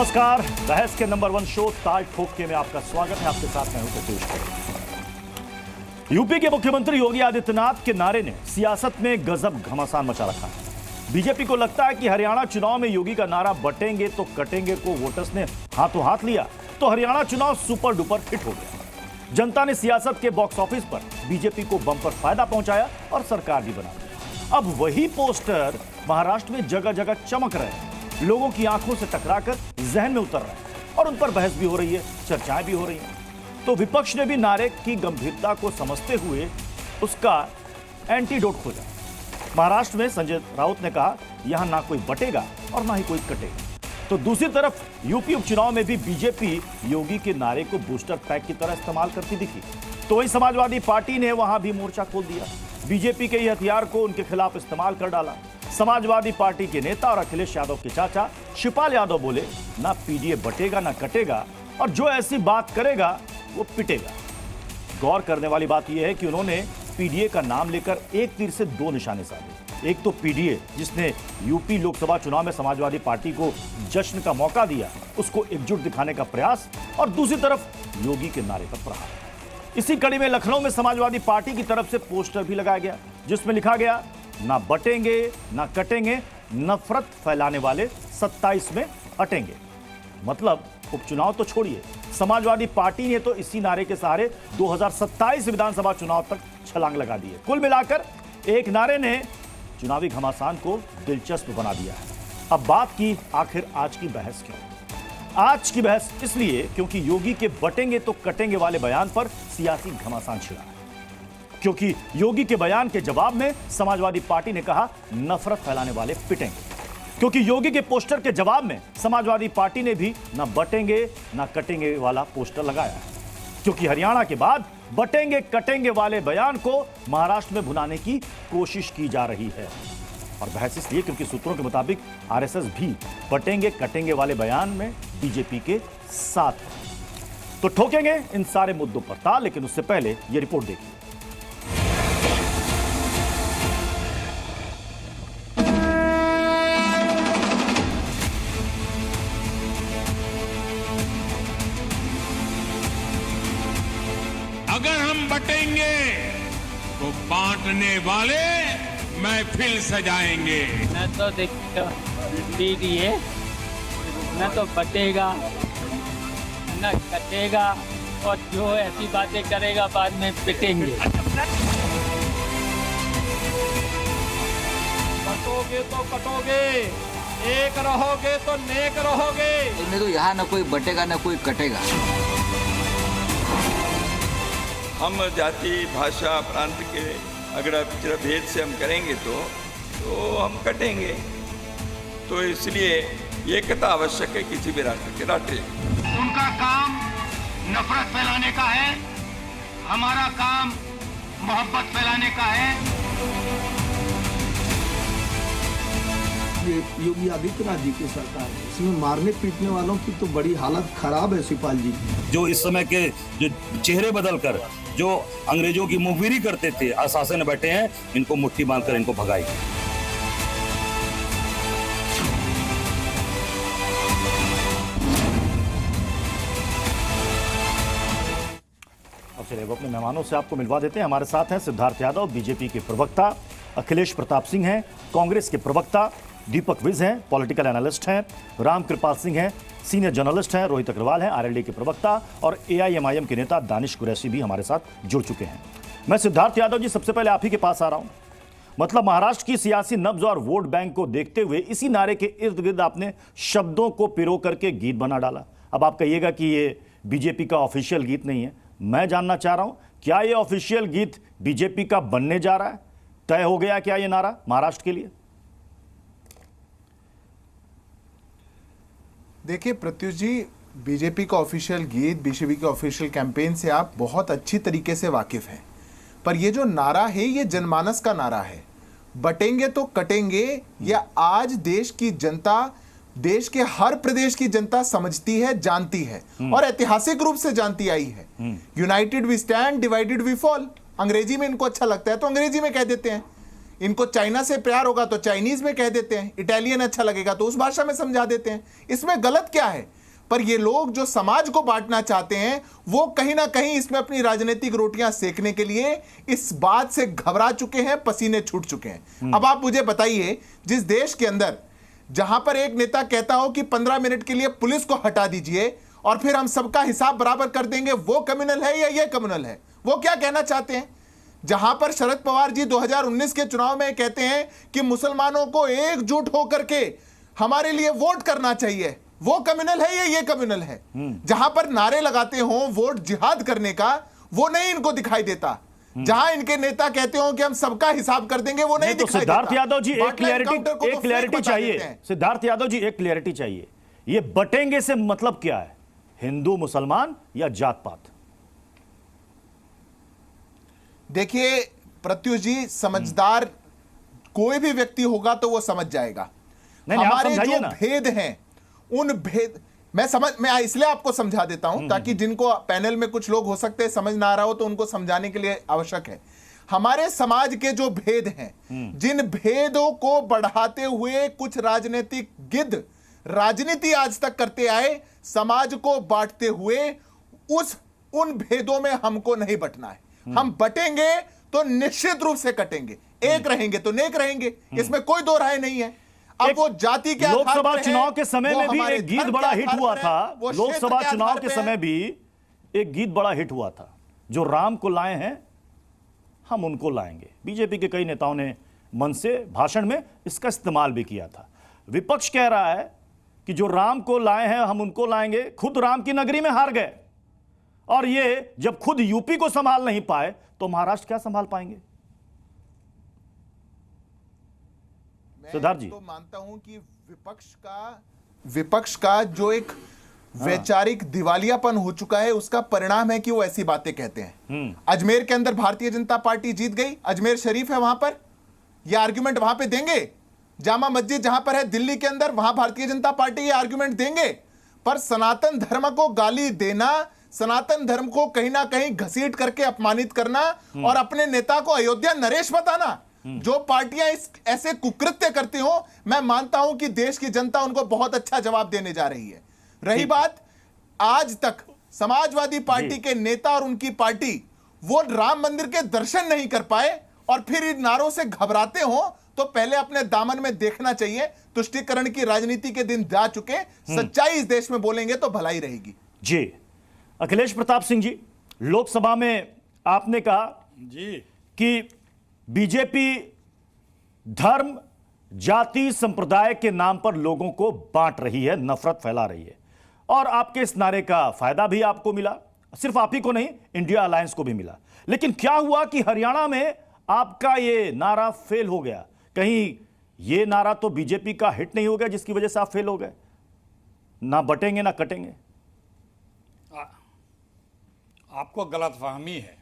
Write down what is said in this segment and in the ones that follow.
नमस्कार, बहस के नंबर 1 शो ताल ठोक में आपका स्वागत है। आपके साथ मैं हूं सतीश। यूपी के मुख्यमंत्री योगी आदित्यनाथ के नारे ने सियासत में गजब घमासान मचा रखा है। बीजेपी को लगता है कि हरियाणा चुनाव में योगी का नारा बटेंगे तो कटेंगे को वोटर्स ने हाथों हाथ लिया तो हरियाणा चुनाव सुपर डुपर हिट हो गया। जनता ने सियासत के बॉक्स ऑफिस पर बीजेपी को बम्पर फायदा पहुंचाया और सरकार भी बना दी। अब वही पोस्टर महाराष्ट्र में जगह जगह चमक रहे हैं, लोगों की आंखों से टकराकर जहन में उतर रहे हैं और उन पर बहस भी हो रही है, चर्चाएं भी हो रही हैं। तो विपक्ष ने भी नारे की गंभीरता को समझते हुए उसका एंटीडोट खोजा। महाराष्ट्र में संजय राउत ने कहा, यहां ना कोई बटेगा और ना ही कोई कटेगा। तो दूसरी तरफ यूपी उपचुनाव में भी बीजेपी योगी के नारे को बूस्टर पैक की तरह इस्तेमाल करती दिखी। तो वहीं समाजवादी पार्टी ने वहां भी मोर्चा खोल दिया, बीजेपी के ये हथियार को उनके खिलाफ इस्तेमाल कर डाला। समाजवादी पार्टी के नेता और अखिलेश यादव के चाचा शिवपाल यादव बोले, ना पीडीए बटेगा ना कटेगा और जो ऐसी बात करेगा वो पिटेगा। गौर करने वाली बात यह है कि उन्होंने पीडीए का नाम लेकर एक तीर से दो निशाने साधे। एक तो पीडीए जिसने यूपी लोकसभा चुनाव में समाजवादी पार्टी को जश्न का मौका दिया, उसको एकजुट दिखाने का प्रयास, और दूसरी तरफ योगी के नारे पर प्रहार। इसी कड़ी में लखनऊ में समाजवादी पार्टी की तरफ से पोस्टर भी लगाया गया जिसमें लिखा गया, ना बटेंगे ना कटेंगे, नफरत फैलाने वाले 27 में अटेंगे। मतलब उपचुनाव तो छोड़िए, समाजवादी पार्टी ने तो इसी नारे के सहारे 2027 विधानसभा चुनाव तक छलांग लगा दी है। कुल मिलाकर एक नारे ने चुनावी घमासान को दिलचस्प बना दिया है। अब बात की आखिर आज की बहस क्यों? आज की बहस इसलिए क्योंकि योगी के बटेंगे तो कटेंगे वाले बयान पर सियासी घमासान छिड़ा है। क्योंकि योगी के बयान के जवाब में समाजवादी पार्टी ने कहा, नफरत फैलाने वाले पिटेंगे। क्योंकि योगी के पोस्टर के जवाब में समाजवादी पार्टी ने भी ना बटेंगे ना कटेंगे वाला पोस्टर लगाया है। क्योंकि हरियाणा के बाद बटेंगे कटेंगे वाले बयान को महाराष्ट्र में भुनाने की कोशिश की जा रही है। और बहस इसलिए क्योंकि सूत्रों के मुताबिक आरएसएस भी बटेंगे कटेंगे वाले बयान में बीजेपी के साथ है। तो ठोकेंगे इन सारे मुद्दों पर ताल, लेकिन उससे पहले यह रिपोर्ट देखिए। अगर हम बटेंगे तो बांटने वाले महफिल सजाएंगे। न तो पीडीए न तो बटेगा न कटेगा और जो ऐसी बातें करेगा बाद में पिटेंगे। बटोगे तो कटोगे, एक रहोगे तो नेक रहोगे। इनमें तो यहाँ न कोई बटेगा न कोई कटेगा। हम जाति भाषा प्रांत के अगर भेद से हम करेंगे तो हम कटेंगे। तो इसलिए एकता आवश्यक है किसी भी राष्ट्र के राष्ट्र। उनका काम नफरत फैलाने का है, हमारा काम मोहब्बत फैलाने का है। ये योगी आदित्यनाथ जी की सरकार है, इसमें मारने पीटने वालों की तो बड़ी हालत खराब है। शिवपाल जी जो इस समय के जो चेहरे बदलकर जो अंग्रेजों की मुखबिरी करते थे, आशासन में बैठे हैं, इनको मुट्ठी बांधकर इनको भगाएंगे। अब चलिए अब अपने मेहमानों से आपको मिलवा देते हैं। हमारे साथ हैं सिद्धार्थ यादव, बीजेपी के प्रवक्ता, अखिलेश प्रताप सिंह हैं, कांग्रेस के प्रवक्ता, दीपक विज हैं, पॉलिटिकल एनालिस्ट हैं, राम कृपाल सिंह हैं, सीनियर जर्नलिस्ट हैं, रोहित अग्रवाल हैं, आरएलडी के प्रवक्ता, और एआईएमआईएम के नेता दानिश कुरैशी भी हमारे साथ जुड़ चुके हैं। मैं सिद्धार्थ यादव जी सबसे पहले आप ही के पास आ रहा हूं। मतलब महाराष्ट्र की सियासी नब्ज और वोट बैंक को देखते हुए इसी नारे के इर्द गिर्द आपने शब्दों को पिरो करके गीत बना डाला। अब आप कहिएगा कि ये बीजेपी का ऑफिशियल गीत नहीं है। मैं जानना चाह रहा हूं, क्या ये ऑफिशियल गीत बीजेपी का बनने जा रहा है? तय हो गया क्या ये नारा महाराष्ट्र के लिए? देखिए प्रत्युष जी, बीजेपी का ऑफिशियल गीत, बीजेपी के ऑफिशियल कैंपेन से आप बहुत अच्छी तरीके से वाकिफ हैं। पर ये जो नारा है ये जनमानस का नारा है। बटेंगे तो कटेंगे, या आज देश की जनता, देश के हर प्रदेश की जनता समझती है, जानती है और ऐतिहासिक रूप से जानती आई है। United we stand, divided we fall. अंग्रेजी में इनको अच्छा लगता है तो अंग्रेजी में कह देते हैं इनको चाइना से प्यार होगा तो चाइनीज में कह देते हैं, इटालियन अच्छा लगेगा तो उस भाषा में समझा देते हैं। इसमें गलत क्या है? पर ये लोग जो समाज को बांटना चाहते हैं वो कहीं ना कहीं इसमें अपनी राजनीतिक रोटियां सेकने के लिए इस बात से घबरा चुके हैं, पसीने छूट चुके हैं। अब आप मुझे बताइए, जिस देश के अंदर जहां पर एक नेता कहता हो कि 15 मिनट के लिए पुलिस को हटा दीजिए और फिर हम सबका हिसाब बराबर कर देंगे, वो कम्युनल है या ये कम्युनल है? वो क्या कहना चाहते हैं? जहां पर शरद पवार जी 2019 के चुनाव में कहते हैं कि मुसलमानों को एकजुट होकर के हमारे लिए वोट करना चाहिए, वो कम्युनल है या ये कम्युनल है? जहां पर नारे लगाते हो वोट जिहाद करने का, वो नहीं इनको दिखाई देता। जहां इनके नेता कहते हो कि हम सबका हिसाब कर देंगे, वो नहीं तो दिखाई सिद्धार्थ देता। यादव जी एक क्लैरिटी चाहिए। हैं। सिद्धार्थ यादव जी एक क्लैरिटी चाहिए। ये बटेंगे से मतलब क्या है? हिंदू मुसलमान या जात पात? देखिए प्रत्युष जी, समझदार कोई भी व्यक्ति होगा तो वो समझ जाएगा। हमारे जो भेद हैं उन भेद मैं इसलिए आपको समझा देता हूं ताकि जिनको पैनल में कुछ लोग हो सकते हैं समझ ना आ रहा हो तो उनको समझाने के लिए आवश्यक है। हमारे समाज के जो भेद हैं, जिन भेदों को बढ़ाते हुए कुछ राजनीतिक गिद्ध राजनीति आज तक करते आए, समाज को बांटते हुए, उन भेदों में हमको नहीं बटना है। हम बटेंगे तो निश्चित रूप से कटेंगे, एक रहेंगे तो नेक रहेंगे, इसमें कोई दो राय नहीं है। अब वो जाति के लोकसभा चुनाव के समय में भी एक गीत बड़ा हिट हुआ था। लोकसभा चुनाव के समय भी एक गीत बड़ा हिट हुआ था, जो राम को लाए हैं हम उनको लाएंगे। बीजेपी के कई नेताओं ने मन से भाषण में इसका इस्तेमाल भी किया था। विपक्ष कह रहा है कि जो राम को लाए हैं हम उनको लाएंगे, खुद राम की नगरी में हार गए, और ये जब खुद यूपी को संभाल नहीं पाए तो महाराष्ट्र क्या संभाल पाएंगे? सिद्धार्थ जी, तो मानता हूं कि विपक्ष का जो एक वैचारिक दिवालियापन हो चुका है उसका परिणाम है कि वो ऐसी बातें कहते हैं। अजमेर के अंदर भारतीय जनता पार्टी जीत गई, अजमेर शरीफ है वहां पर, ये आर्ग्यूमेंट वहां पे देंगे। जामा मस्जिद जहां पर है दिल्ली के अंदर, वहां भारतीय जनता पार्टी ये आर्ग्यूमेंट देंगे। पर सनातन धर्म को गाली देना, सनातन धर्म को कहीं ना कहीं घसीट करके अपमानित करना और अपने नेता को अयोध्या नरेश बताना, जो पार्टियां ऐसे कुकृत्य करती हो, मैं मानता हूं कि देश की जनता उनको बहुत अच्छा जवाब देने जा रही है। रही बात, आज तक समाजवादी पार्टी के नेता और उनकी पार्टी वो राम मंदिर के दर्शन नहीं कर पाए और फिर इन नारों से घबराते हो, तो पहले अपने दामन में देखना चाहिए। तुष्टीकरण की राजनीति के दिन जा चुके, सच्चाई इस देश में बोलेंगे तो भलाई रहेगी। जी अखिलेश प्रताप सिंह जी, लोकसभा में आपने कहा जी कि बीजेपी धर्म, जाति, संप्रदाय के नाम पर लोगों को बांट रही है, नफरत फैला रही है, और आपके इस नारे का फायदा भी आपको मिला, सिर्फ आप ही को नहीं, इंडिया अलायंस को भी मिला। लेकिन क्या हुआ कि हरियाणा में आपका ये नारा फेल हो गया? कहीं ये नारा तो बीजेपी का हिट नहीं हो गया जिसकी वजह से आप फेल हो गए? ना बटेंगे ना कटेंगे। आपको गलतफहमी है,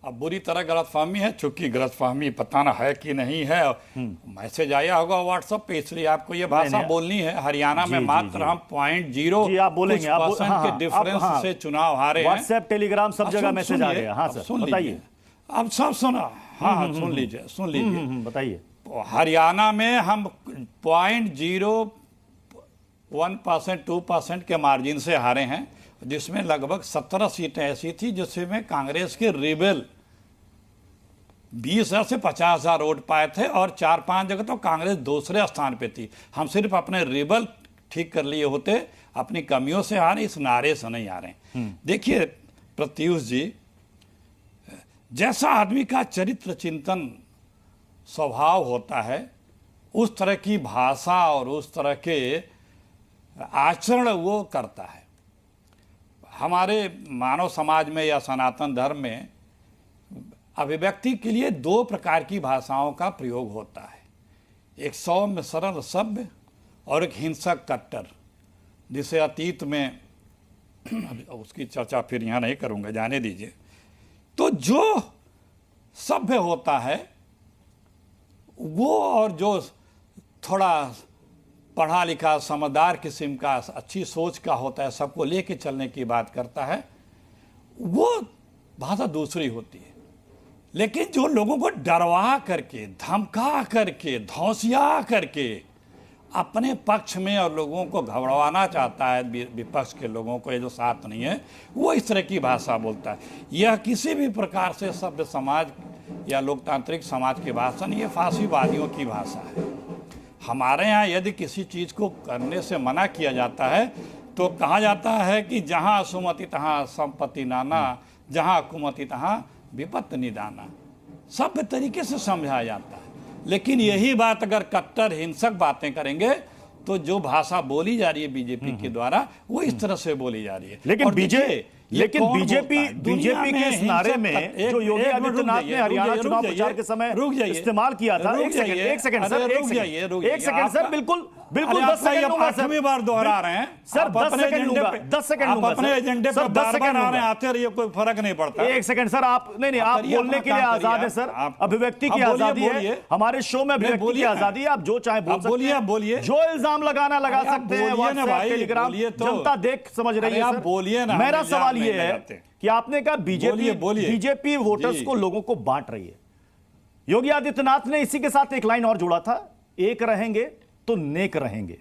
अब बुरी तरह गलतफहमी है, चूंकि गलतफहमी पता ना है कि नहीं है। मैसेज आया होगा व्हाट्सएप पे, इसलिए आपको ये भाषा बोलनी है। हरियाणा में मात्र हम 0.0% के डिफरेंस से चुनाव हारे हैं। व्हाट्सएप, टेलीग्राम, सब जगह मैसेज आ गया। हाँ सर, बताइए। अब सब सुना? हाँ, सुन लीजिए बताइए। हरियाणा में हम 0.01% 2% के मार्जिन से हारे हैं, जिसमें लगभग 17 सीटें ऐसी थी जिसमें कांग्रेस के रिबेल 20,000 से 50,000 वोट पाए थे, और 4-5 जगह तो कांग्रेस दूसरे स्थान पे थी। हम सिर्फ अपने रिबेल ठीक कर लिए होते, अपनी कमियों से हारे, इस नारे से नहीं हारे। देखिए प्रत्युष जी, जैसा आदमी का चरित्र चिंतन स्वभाव होता है, उस तरह की भाषा और उस तरह के आचरण वो करता है। हमारे मानव समाज में या सनातन धर्म में अभिव्यक्ति के लिए 2 प्रकार की भाषाओं का प्रयोग होता है, एक सौम्य सरल सभ्य और एक हिंसक कट्टर, जिसे अतीत में उसकी चर्चा फिर यहाँ नहीं करूँगा, जाने दीजिए। तो जो सभ्य होता है वो, और जो थोड़ा पढ़ा लिखा समझदार किस्म का, अच्छी सोच का होता है, सबको लेके चलने की बात करता है, वो भाषा दूसरी होती है। लेकिन जो लोगों को डरवा करके, धमका करके, धौंसिया करके अपने पक्ष में और लोगों को घबराना चाहता है, विपक्ष के लोगों को, ये जो साथ नहीं है, वो इस तरह की भाषा बोलता है। यह किसी भी प्रकार से सभ्य समाज या लोकतांत्रिक समाज की भाषा नहीं, ये फांसीवादियों की भाषा है। हमारे यहाँ यदि किसी चीज़ को करने से मना किया जाता है तो कहा जाता है कि जहाँ सुमति तहाँ संपत्ति नाना, जहाँ कुमति तहाँ विपत्ति निदाना। सभ्य तरीके से समझाया जाता है। लेकिन यही बात अगर कट्टर हिंसक बातें करेंगे तो जो भाषा बोली जा रही है बीजेपी के द्वारा, वो इस तरह से बोली जा रही है। लेकिन बीजेपी के इस नारे में जो योगी आदित्यनाथ ने हरियाणा चुनाव प्रचार के समय इस्तेमाल किया था, एक सेकंड सर, बिल्कुल 10 सेकंड लूंगा सर। आठवीं बार दोहरा रहे हैं सर, 10 सेकंड लूंगा, 10 सेकंड लूंगा। अपने एजेंडे पर बार-बार आ रहे हैं, आते रहिए, कोई फर्क नहीं पड़ता। एक सेकंड सर, आप नहीं, आप बोलने के लिए आजाद है सर, अभिव्यक्ति की आजादी है, हमारे शो में अभिव्यक्ति की आजादी है, आप जो चाहे बोल सकते हैं, बोलिए, जो इल्जाम लगाना लगा सकते हैं, व्हाट्सएप, टेलीग्राम, जनता देख समझ रही है। बोलिए ना, मेरा सवाल ये है कि आपने कहा बीजेपी वोटर्स को, लोगों को बांट रही है। योगी आदित्यनाथ ने इसी के साथ एक लाइन और जोड़ा था, एक रहेंगे तो नेक रहेंगे।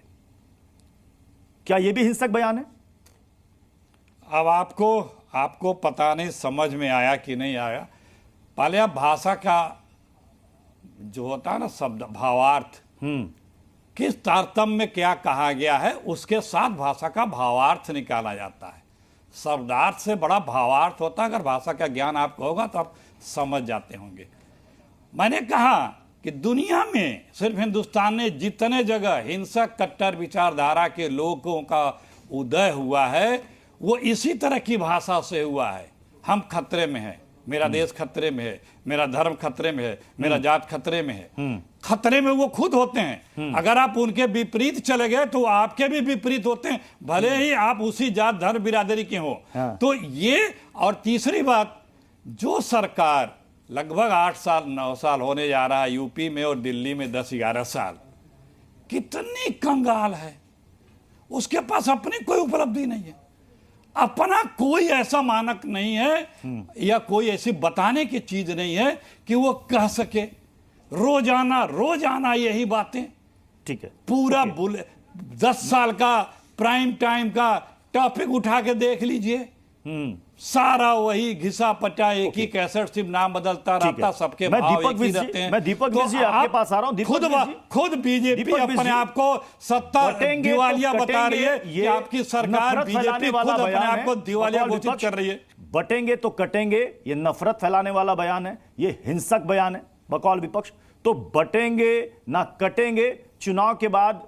क्या यह भी हिंसक बयान है? अब आपको पता नहीं समझ में आया कि नहीं आया। पहले आप भाषा का जो होता है ना शब्द भावार्थ, किस तारतम्य में क्या कहा गया है, उसके साथ भाषा का भावार्थ निकाला जाता है। शब्दार्थ से बड़ा भावार्थ होता है। अगर भाषा का ज्ञान आपको होगा तो आप समझ जाते होंगे। मैंने कहा कि दुनिया में सिर्फ हिंदुस्तान में जितने जगह हिंसक कट्टर विचारधारा के लोगों का उदय हुआ है, वो इसी तरह की भाषा से हुआ है। हम खतरे में हैं, मेरा देश खतरे में है, मेरा धर्म खतरे में है, मेरा जात खतरे में है। खतरे में वो खुद होते हैं। अगर आप उनके विपरीत चले गए तो आपके भी विपरीत होते हैं, भले ही आप उसी जात धर्म बिरादरी के हो। तो ये, और तीसरी बात, जो सरकार लगभग 8 साल 9 साल होने जा रहा है यूपी में और दिल्ली में 10-11 साल, कितनी कंगाल है। उसके पास अपनी कोई उपलब्धि नहीं है, अपना कोई ऐसा मानक नहीं है या कोई ऐसी बताने की चीज नहीं है कि वो कह सके। रोजाना यही बातें। ठीक है, पूरा 10 साल का प्राइम टाइम का टॉपिक उठा के देख लीजिए, सारा वही घिसा पटा, एक ही कैसेट, सिर्फ नाम बदलता रहता, सबके भाव एक ही रहते हैं। मैं दीपक जी आपके पास आ रहा हूं। खुद बीजेपी अपने आप को सत्ता दिवालिया बता रही है कि आपकी सरकार, बीजेपी खुद अपने आप को दिवालिया घोषित कर रही है। बटेंगे तो कटेंगे, ये नफरत फैलाने वाला बयान है, ये हिंसक बयान है बकौल विपक्ष। तो बटेंगे ना कटेंगे, चुनाव के बाद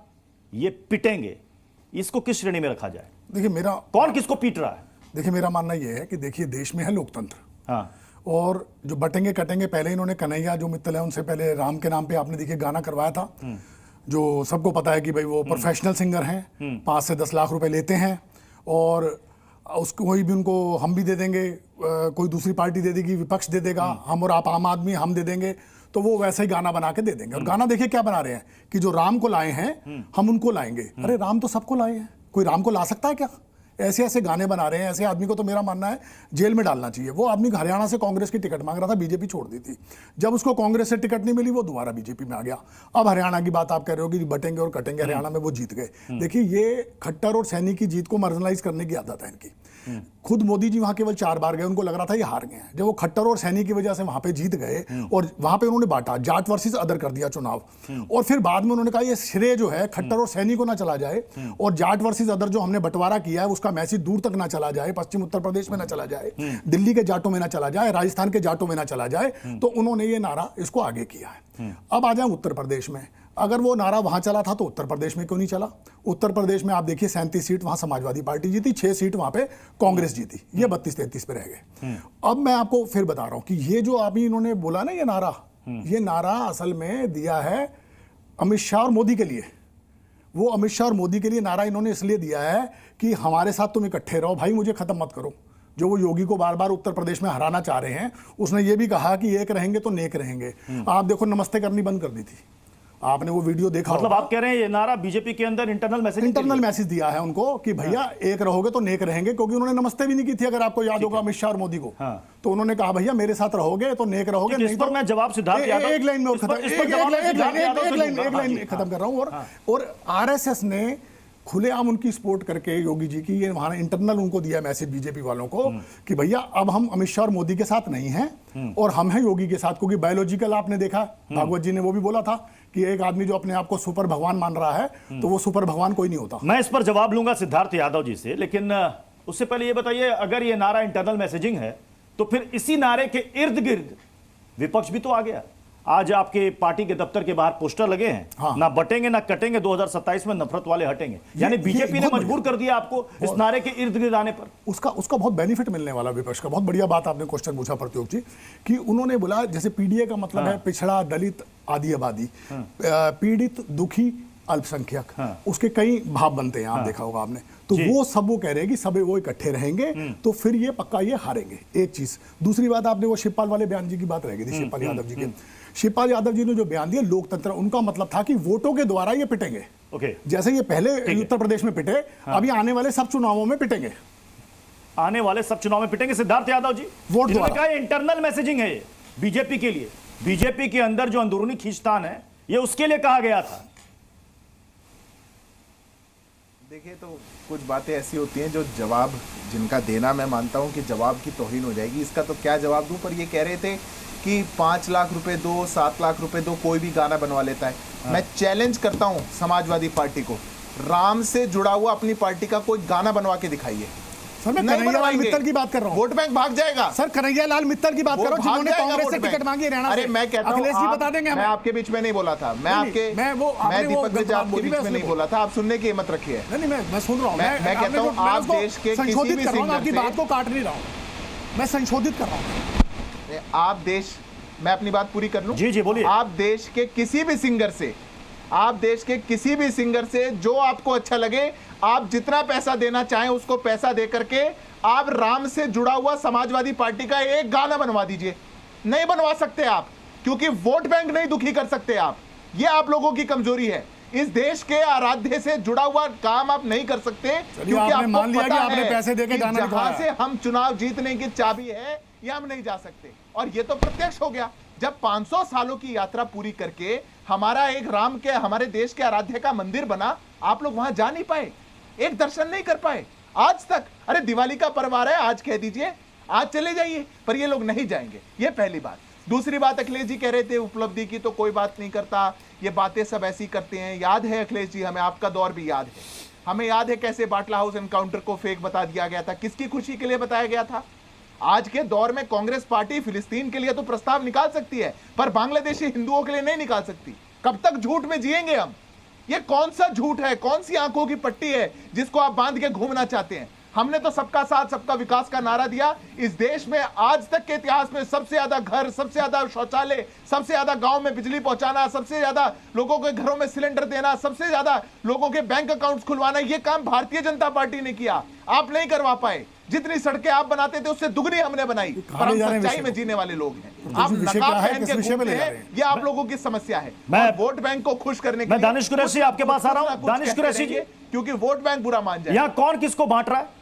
ये पिटेंगे, इसको किस श्रेणी में रखा जाए? देखिए, कौन किसको पीट रहा है? देखिए, मेरा मानना यह है कि देखिए, देश में है लोकतंत्र। और जो बटेंगे कटेंगे, पहले इन्होंने कन्हैया जो मित्तल है उनसे पहले राम के नाम पे आपने देखिए गाना करवाया था, जो सबको पता है कि भाई वो प्रोफेशनल सिंगर हैं, 5 से 10 लाख रुपए लेते हैं, और उसको कोई भी उनको हम भी दे देंगे, कोई दूसरी पार्टी दे देगी, विपक्ष दे देगा, हम और आप आम आदमी हम दे देंगे, तो वो वैसे ही गाना बना के दे देंगे। और गाना देखिए क्या बना रहे हैं कि जो राम को लाए हैं हम उनको लाएंगे। अरे राम तो सबको लाए हैं, कोई राम को ला सकता है क्या? ऐसे ऐसे गाने बना रहे हैं। ऐसे आदमी को तो मेरा मानना है जेल में डालना चाहिए। वो आदमी हरियाणा से कांग्रेस की टिकट मांग रहा था, बीजेपी छोड़ दी थी। जब उसको कांग्रेस से टिकट नहीं मिली, वो दोबारा बीजेपी में आ गया। अब हरियाणा की बात आप कह रहे हो कि बटेंगे और कटेंगे, हरियाणा में वो जीत गए। देखिए, ये खट्टर और सैनी की जीत को मार्जिनलाइज करने की आदत है इनकी। खुद मोदी जी वहां केवल 4 बार गए, उनको लग रहा था ये हार गए हैं। जब वो खट्टर और सैनी की वजह से वहां पे जीत गए और वहां पे उन्होंने बांटा, जाट वर्सेस अदर कर दिया चुनाव, और फिर बाद में उन्होंने कहा ये श्रेय जो है खट्टर और सैनी को ना चला जाए, और जाट वर्सेस अदर जो हमने बंटवारा किया है उसका मैसेज दूर तक ना चला जाए, पश्चिम उत्तर प्रदेश में ना चला जाए, दिल्ली के जाटों में ना चला जाए, राजस्थान के जाटों में ना चला जाए, तो उन्होंने ये नारा इसको आगे किया है। अब आ जाए उत्तर प्रदेश में। अगर वो नारा वहां चला था तो उत्तर प्रदेश में क्यों नहीं चला? उत्तर प्रदेश में आप देखिए 37 सीट वहां समाजवादी पार्टी जीती, 6 सीट वहां पे कांग्रेस जीती, ये 32-33 पे रह गए। अब मैं आपको फिर बता रहा हूं कि ये जो अभी इन्होंने बोला ना, ये नारा असल में दिया है अमित शाह और मोदी के लिए। वो अमित शाह और मोदी के लिए नारा इन्होंने इसलिए दिया है कि हमारे साथ तुम इकट्ठे रहो भाई, मुझे खत्म मत करो। जो वो योगी को बार बार उत्तर प्रदेश में हराना चाह रहे हैं, उसने ये भी कहा कि एक रहेंगे तो नेक रहेंगे। आप देखो, नमस्ते करनी बंद कर दी थी। आपने वो वीडियो देखा, मतलब आप कह रहे हैं ये नारा बीजेपी के अंदर इंटरनल मैसेज दिया है उनको कि भैया एक रहोगे तो नेक रहेंगे, क्योंकि उन्होंने नमस्ते भी नहीं की थी, अगर आपको याद होगा अमित शाह और मोदी को। तो उन्होंने कहा भैया मेरे साथ रहोगे तो नेक रहोगे, नहीं तो मैं जवाब सिद्धार्थ यादव एक लाइन में और खत्म, एक लाइन खत्म कर रहा हूं। और आरएसएस ने खुलेआम उनकी सपोर्ट करके योगी जी की, ये वहां इंटरनल उनको दिया मैसेज बीजेपी वालों को कि भैया अब हम अमित शाह और मोदी के साथ नहीं हैं और हम हैं योगी के साथ, क्योंकि बायोलॉजिकल आपने देखा भागवत जी ने वो भी बोला था कि एक आदमी जो अपने आप को सुपर भगवान मान रहा है तो वो सुपर भगवान कोई नहीं होता। मैं इस पर जवाब लूंगा सिद्धार्थ यादव जी से, लेकिन उससे पहले ये बताइए, अगर ये नारा इंटरनल मैसेजिंग है तो फिर इसी नारे के इर्द गिर्द विपक्ष भी तो आ गया। आज आपके पार्टी के दफ्तर के बाहर पोस्टर लगे हैं, ना बटेंगे ना कटेंगे, 2027 में नफरत वाले हटेंगे। यानी बीजेपी ने मजबूर कर दिया आपको इस नारे के इर्द गिर्द आने पर। उसका बहुत बेनिफिट मिलने वाला विपक्ष का। बहुत बढ़िया बात आपने क्वेश्चन पूछा प्रत्योक जी, कि उन्होंने बोला जैसे पीडीए का मतलब है पिछड़ा, दलित, आदि आबादी, पीड़ित, दुखी, अल्पसंख्यक, उसके कई भाव बनते हैं, आप देखा होगा आपने। तो वो सब वो कह रहे हैं कि सब वो इकट्ठे रहेंगे तो फिर ये पक्का ये हारेंगे, एक चीज। दूसरी बात, आपने वो शिवपाल वाले बयान जी की बात रह गई थी, शिवपाल यादव जी के। शिवपाल यादव जी ने जो बयान दिया लोकतंत्र, उनका मतलब था कि वोटों के द्वारा ये पिटेंगे। जैसे ये पहले उत्तर प्रदेश में पिटे, अभी आने वाले सब चुनावों में पिटेंगे, आने वाले सब चुनाव में पिटेंगे। सिद्धार्थ यादव जी, वोट द्वारा इंटरनल मैसेजिंग है ये बीजेपी के लिए, बीजेपी के अंदर जो अंदरूनी खींचतान है ये उसके लिए कहा गया था। देखिए, तो कुछ बातें ऐसी होती हैं जो जवाब जिनका देना मैं मानता हूं कि जवाब की तौहीन हो जाएगी। इसका तो क्या जवाब दूं, पर ये कह रहे थे कि 5 लाख रुपए दो, 7 लाख रुपए दो, कोई भी गाना बनवा लेता है। मैं चैलेंज करता हूं समाजवादी पार्टी को, राम से जुड़ा हुआ अपनी पार्टी का कोई गाना बनवा के दिखाइए। सर मैं कन्हैयालाल मित्तल की बात कर रहा हूं। वोट बैंक भाग जाएगा। सर कन्हैयालाल मित्तल की बात कर रहा हूं, जिन्होंने कांग्रेस से टिकट मांगी हरियाणा से। अरे मैं कहता हूं, अखिलेश जी बता देंगे हमें। मैं आपके बीच में नहीं बोला था, मैं दीपक मिर्जा आपके बीच में नहीं बोला था। आप सुनने की हिम्मत रखिए। नहीं, मैं सुन रहा हूं। मैं कहता हूं आप देश के किसी भी सिंगर आपकी बात को काट नहीं रहा हूं, मैं संशोधित कर रहा हूं। आप देश, मैं अपनी बात पूरी कर लूं। जी बोलिए। आप देश के किसी भी सिंगर से, आप देश के किसी भी सिंगर से जो आपको अच्छा लगे, आप जितना पैसा देना चाहें उसको पैसा दे करके आप राम से जुड़ा हुआ समाजवादी पार्टी का एक गाना बनवा दीजिए। नहीं बनवा सकते आप, क्योंकि वोट बैंक नहीं दुखी कर सकते आप। ये आप लोगों की कमजोरी है। इस देश के आराध्य से जुड़ा हुआ काम आप नहीं कर सकते, क्योंकि आपको पता है पैसे देके गाना जहां से हम चुनाव जीतने की चाबी है, ये हम नहीं जा सकते। और ये तो प्रत्यक्ष हो गया जब 500 सालों की यात्रा पूरी करके हमारा एक राम के, हमारे देश के आराध्य का मंदिर बना, आप लोग वहां जा नहीं पाए, एक दर्शन नहीं कर पाए आज तक। अरे दिवाली का पर्व आ रहा है, आज कह दीजिए, आज चले जाइए, पर ये लोग नहीं जाएंगे। ये पहली बात। दूसरी बात, अखिलेश जी कह रहे थे उपलब्धि की तो कोई बात नहीं करता, ये बातें सब ऐसी करते हैं। याद है अखिलेश जी, हमें आपका दौर भी याद है। हमें याद है कैसे बाटला हाउस एनकाउंटर को फेक बता दिया गया था, किसकी खुशी के लिए बताया गया था। आज के दौर में कांग्रेस पार्टी फिलिस्तीन के लिए तो प्रस्ताव निकाल सकती है, पर बांग्लादेशी हिंदुओं के लिए नहीं निकाल सकती। कब तक झूठ में जिएंगे हम? ये कौन सा झूठ है, कौन सी आंखों की पट्टी है जिसको आप बांध के घूमना चाहते हैं? हमने तो सबका साथ सबका विकास का नारा दिया। इस देश में आज तक के इतिहास में सबसे ज्यादा घर, सबसे ज्यादा शौचालय, सबसे ज्यादा गांव में बिजली पहुंचाना, सबसे ज्यादा लोगों के घरों में सिलेंडर देना, सबसे ज्यादा लोगों के बैंक अकाउंट्स खुलवाना, ये काम भारतीय जनता पार्टी ने किया। आप नहीं करवा पाए। जितनी सड़कें आप बनाते थे उससे दुगनी हमने बनाई। पर हम सच्चाई में जीने वाले लोग हैं। आप नकाब पहन के घूमते हैं, ये आप लोगों की समस्या है। मैं वोट बैंक को खुश करने के लिए दानिश कुरैशी आपके पास आ रहा हूं। दानिश कुरैशी जी, क्योंकि वोट बैंक बुरा मान जाए। यहां कौन किसको बांट रहा है?